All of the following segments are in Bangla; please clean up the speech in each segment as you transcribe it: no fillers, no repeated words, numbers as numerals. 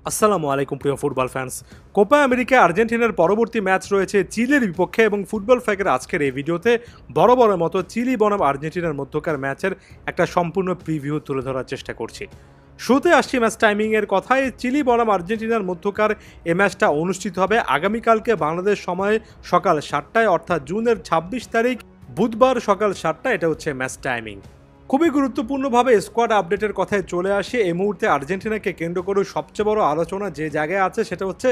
আসসালামু আলাইকুম প্রিয় ফুটবল ফ্যান্স। কোপা আমেরিকা আর্জেন্টিনার পরবর্তী ম্যাচ রয়েছে চিলির বিপক্ষে এবং ফুটবল ফ্যাকের আজকের এই ভিডিওতে বরাবরের মতো চিলি বনাম আর্জেন্টিনার মধ্যকার ম্যাচের একটা সম্পূর্ণ প্রিভিউ তুলে ধরার চেষ্টা করছি। শুরুতে আসছি ম্যাচ টাইমিংয়ের কথায়। চিলি বনাম আর্জেন্টিনার মধ্যকার এই ম্যাচটা অনুষ্ঠিত হবে আগামীকালকে বাংলাদেশ সময় সকাল 7টায়, অর্থাৎ জুনের 26 তারিখ বুধবার সকাল 7টা। এটা হচ্ছে ম্যাচ টাইমিং। খুবই গুরুত্বপূর্ণভাবে স্কোয়াড আপডেটের কথায় চলে আসে। এই মুহূর্তে আর্জেন্টিনাকে কেন্দ্র করে সবচেয়ে বড় আলোচনা যে জায়গায় আছে সেটা হচ্ছে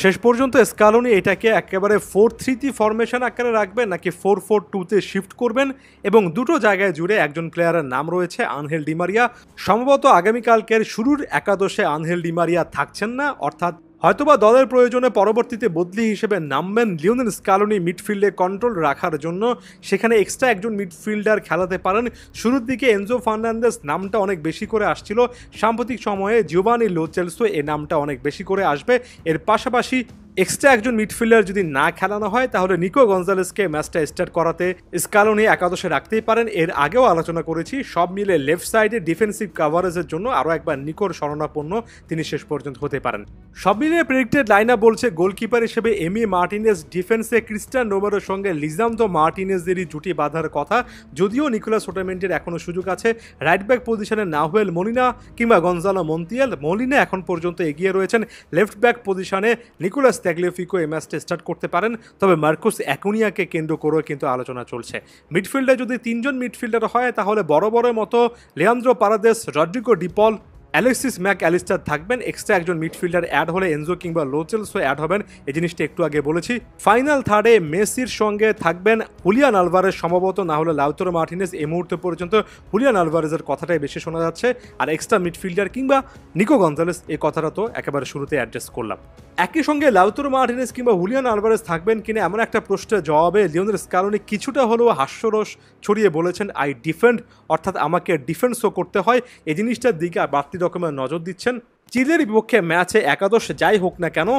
শেষ পর্যন্ত স্কালোনি এটাকে একেবারে 4-3 ফরমেশন আকারে রাখবেন নাকি 4-4-2-তে শিফট করবেন, এবং দুটো জায়গায় জুড়ে একজন প্লেয়ারের নাম রয়েছে আনহেল ডিমারিয়া। সম্ভবত আগামীকালকের শুরুর একাদশে আনহেল ডিমারিয়া থাকছেন না, অর্থাৎ হয়তোবা দলের প্রয়োজনে পরবর্তীতে বদলি হিসেবে নামবেন লিওনেল স্কালোনি মিডফিল্ডে কন্ট্রোল রাখার জন্য। সেখানে এক্সট্রা একজন মিডফিল্ডার খেলাতে পারেন। শুরুর দিকে এনজো ফার্নান্দেস নামটা অনেক বেশি করে আসছিল, সাম্প্রতিক সময়ে জিওভানি লো চেলসো এই নামটা অনেক বেশি করে আসবে। এর পাশাপাশি এক্সট্রা একজন মিডফিল্ডার যদি না খেলানো হয় তাহলে নিকো গঞ্জালেসকে ম্যাচটা স্টার্ট করাতে স্কালোনি একাদশে রাখতেই পারেন। এর আগেও আলোচনা করেছি, সব মিলে লেফট সাইডে ডিফেন্সিভ কাভারেজের জন্য আরও একবার নিকোর শরণাপন্ন তিনি শেষ পর্যন্ত হতে পারেন। সব মিলিয়ে প্রেডিক্টেড লাইন আপ বলছে গোলকিপার হিসেবে এমি মার্টিনেজ, ডিফেন্সে ক্রিস্টিয়ান রোমেরোর সঙ্গে লিজান্দ্রো মার্টিনেজেরই জুটি বাঁধার কথা, যদিও নিকোলাস ওটামেন্টির এখনও সুযোগ আছে। রাইট ব্যাক পজিশনে নাহুয়েল মলিনা কিংবা গনজালো মন্তিয়াল। মলিনা এখন পর্যন্ত এগিয়ে রয়েছেন। লেফট ব্যাক পজিশনে নিকোলাস ট্যাগলিয়াফিকো এই ম্যাচটা স্টার্ট করতে পারেন, তবে মার্কুস অ্যাকুনিয়াকে কেন্দ্র করেও কিন্তু আলোচনা চলছে। মিডফিল্ডে যদি তিনজন মিডফিল্ডার হয় তাহলে বড় মতো Leandro Paredes, Rodrigo De Paul, Alexis Mac Allister থাকবেন। এক্সট্রা একজন মিডফিল্ডার অ্যাড হলে এনজো কিংবা লো চেলসো অ্যাড হবেন, এই জিনিসটা একটু আগে বলেছি। ফাইনাল থার্ডে মেসির সঙ্গে থাকবেন হুলিয়ান আলভারেজ, সম্ভবত না হলে লাউতারো মার্টিনেজ। এই মুহূর্তে পর্যন্ত হুলিয়ান আলভারেজের কথাটাই বেশি শোনা যাচ্ছে, আর এক্সট্রা মিডফিল্ডার কিংবা নিকো গঞ্জালেস এই কথাটা তো একেবারে শুরুতে অ্যাড্রেস করলাম। একই সঙ্গে লাউতারো মার্টিনেজ কিংবা হুলিয়ান আলভারেজ থাকবেন কিনা এমন একটা প্রশ্নের জবাবে লিওনেল স্কালোনি কিছুটা হলেও হাস্যরস ছড়িয়ে বলেছেন, আই ডিফেন্ড, অর্থাৎ আমাকে ডিফেন্সও করতে হয়। এই জিনিসটার দিকে বাড়তি রকমের নজর দিচ্ছেন। চিলের বিপক্ষে ম্যাচে একাদশ যাই হোক না কেন,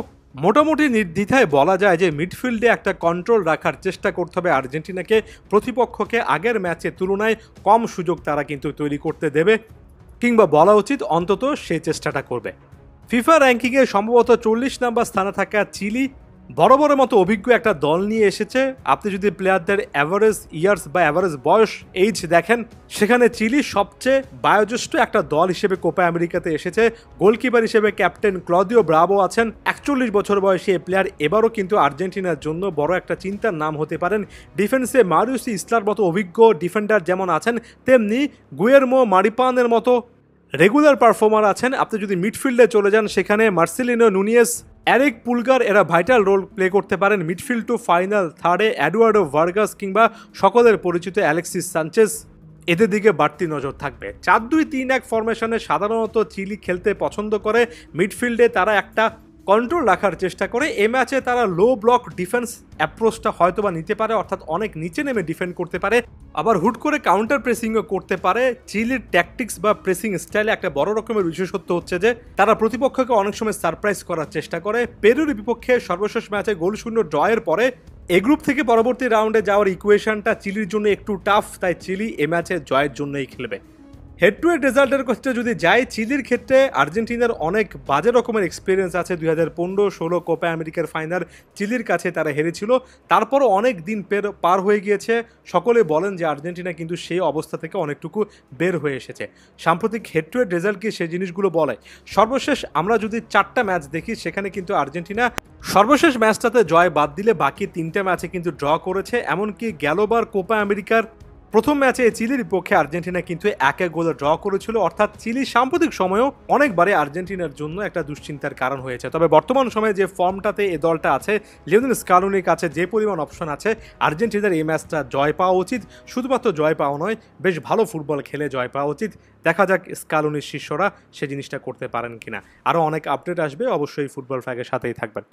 মোটামুটি নির্দ্বিধায় বলা যায় যে মিডফিল্ডে একটা কন্ট্রোল রাখার চেষ্টা করতে হবে আর্জেন্টিনাকে। প্রতিপক্ষকে আগের ম্যাচের তুলনায় কম সুযোগ তারা কিন্তু তৈরি করতে দেবে, কিংবা বলা উচিত অন্তত সেই চেষ্টাটা করবে। ফিফা র্যাঙ্কিংয়ে সম্ভবত 40 নম্বর স্থানে থাকা চিলি বড় মতো অভিজ্ঞ একটা দল নিয়ে এসেছে। আপনি যদি প্লেয়ারদের অ্যাভারেজ ইয়ার্স বা অ্যাভারেজ বয়স এইজ দেখেন, সেখানে চিলি সবচেয়ে বয়োজ্যেষ্ঠ একটা দল হিসেবে কোপা আমেরিকাতে এসেছে। গোলকিপার হিসেবে ক্যাপ্টেন ক্লদিও ব্রাভো আছেন, 41 বছর বয়সী এই প্লেয়ার এবারও কিন্তু আর্জেন্টিনার জন্য বড় একটা চিন্তার নাম হতে পারেন। ডিফেন্সে মারিউসি ইসলার মতো অভিজ্ঞ ডিফেন্ডার যেমন আছেন, তেমনি গুয়েরমো মারিপানের মতো রেগুলার পারফর্মার আছেন। আপনি যদি মিডফিল্ডে চলে যান, সেখানে মার্সেলিনো নুনিয়েস, এরিক পুলগার এরা ভাইটাল রোল প্লে করতে পারেন। মিডফিল্ড টু ফাইনাল থার্ডে এডুয়ার্ডো ভার্গাস কিংবা সকলের পরিচিত অ্যালেক্সিস সানচেজ, এদের দিকে বাড়তি নজর থাকবে। 4-2-3-1 ফরমেশনে সাধারণত চিলি খেলতে পছন্দ করে। মিডফিল্ডে তারা একটা কন্ট্রোল রাখার চেষ্টা করে। এ ম্যাচে তারা লো ব্লক ডিফেন্স অ্যাপ্রোচটা হয়তোবা নিতে পারে, অর্থাৎ অনেক নিচে নেমে ডিফেন্ড করতে পারে, আবার হুট করে কাউন্টার প্রেসিংও করতে পারে। চিলির ট্যাকটিক্স বা প্রেসিং স্টাইলে একটা বড় রকমের বিশেষত্ব হচ্ছে যে তারা প্রতিপক্ষকে অনেক সময় সারপ্রাইজ করার চেষ্টা করে। পেরুর বিপক্ষে সর্বশেষ ম্যাচে গোলশূন্য ড্রয়ের পরে এই গ্রুপ থেকে পরবর্তী রাউন্ডে যাওয়ার ইকুয়েশনটা চিলির জন্য একটু টাফ, তাই চিলি এ ম্যাচে জয়ের জন্যই খেলবে। হেড টু হেড রেজাল্টের ক্ষেত্রে যদি যাই, চিলির ক্ষেত্রে আর্জেন্টিনার অনেক বাজে রকমের এক্সপিরিয়েন্স আছে। 2015-16 কোপা আমেরিকার ফাইনাল চিলির কাছে তারা হেরেছিল, তারপরও অনেক দিন পার হয়ে গিয়েছে। সকলে বলেন যে আর্জেন্টিনা কিন্তু সেই অবস্থা থেকে অনেকটুকু বের হয়ে এসেছে। সাম্প্রতিক হেড টু হেড রেজাল্ট কি সেই জিনিসগুলো বলে? সর্বশেষ আমরা যদি 4টা ম্যাচ দেখি, সেখানে কিন্তু আর্জেন্টিনা সর্বশেষ ম্যাচটাতে জয় বাদ দিলে বাকি 3টে ম্যাচে কিন্তু ড্র করেছে। এমনকি গেলোবার কোপা আমেরিকার প্রথম ম্যাচে চিলির বিপক্ষে আর্জেন্টিনা কিন্তু 1-1 গোলে ড্র করেছিল, অর্থাৎ চিলি সাম্প্রতিক সময়েও অনেকবারে আর্জেন্টিনার জন্য একটা দুশ্চিন্তার কারণ হয়েছে। তবে বর্তমান সময়ে যে ফর্মটাতে এই দলটা আছে, লিওনেল স্কালোনির কাছে যে পরিমাণ অপশন আছে, আর্জেন্টিনার এই ম্যাচটা জয় পাওয়া উচিত। শুধুমাত্র জয় পাওয়া নয়, বেশ ভালো ফুটবল খেলে জয় পাওয়া উচিত। দেখা যাক স্কালোনির শিষ্যরা সে জিনিসটা করতে পারেন কিনা। আরও অনেক আপডেট আসবে, অবশ্যই ফুটবল ফ্যাগের সাথেই থাকবেন।